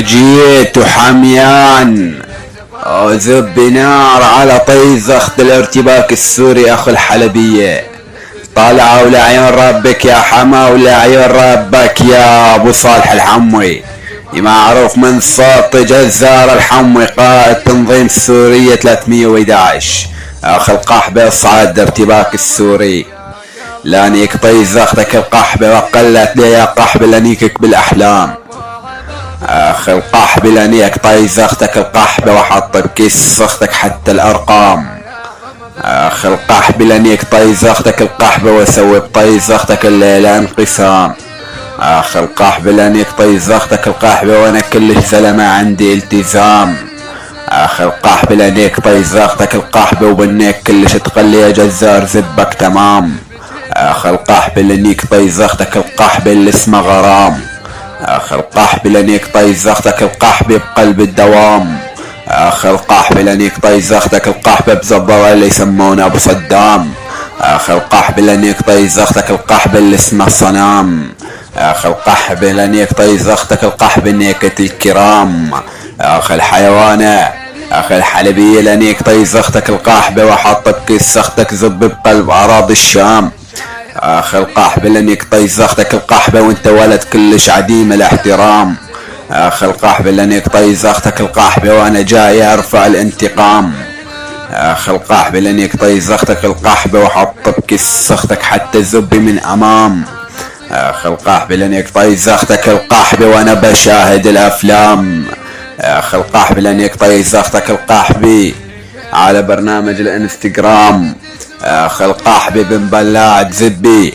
جيت وحميان وذب نار على طيزخ الارتباك السوري اخو الحلبية. طلعوا لعيون ربك يا حما ولعيون ربك يا ابو صالح الحموي، معروف من صوت جزار الحموي قائد تنظيم السورية 311 اخ القحبة صعد ارتباك السوري. لانيك طيزختك القحبة وقلت لي يا قحبة لانيكك بالاحلام. اخ القحبة لانيك طيزختك القحبة وحط بكيس سختك حتى الارقام. اخ القحبة لانيك طيزختك القحبة وسوي بطيزختك الليلة انقسام. اخ القحبة لانيك طيزختك القحبة وانا كلش زلمة عندي التزام. اخ القحبة لانيك طيزختك القحبة وبنيك كلش تقلي يا جزار زبك تمام. اخ القحبة لانيك طيزختك القحبة اللي اسمه غرام. اخ القحبة لانيك طيزختك القحبة بقلب الدوام. اخ القحبة لانيك طيزختك القحبة بزبرة اللي يسمونه ابو صدام. اخ القحبة لانيك طيزختك القحبة اللي اسمه صنام. اخ القحبة لانيك طيزختك القحبة نيكة الكرام. اخ الحيوانة اخ الحلبية لانيك طيزختك القحبة وحط بكيس سختك زب بقلب اراضي الشام. اخ القحبة لانيك طيزختك القحبة وانت ولد كلش عديم الاحترام. اخ القحبة لانيك طيزختك القحبة وانا جاي ارفع الانتقام. اخ القحبة لانيك طيزختك القحبة وحط بكيس سختك حتى زبي من امام. اخ القحبة لانيك طيزختك القحبة وانا بشاهد الافلام. اخ القحبة لانيك طيزختك القحبة على برنامج الانستغرام. اخ القحبة بن بلاعة زبي.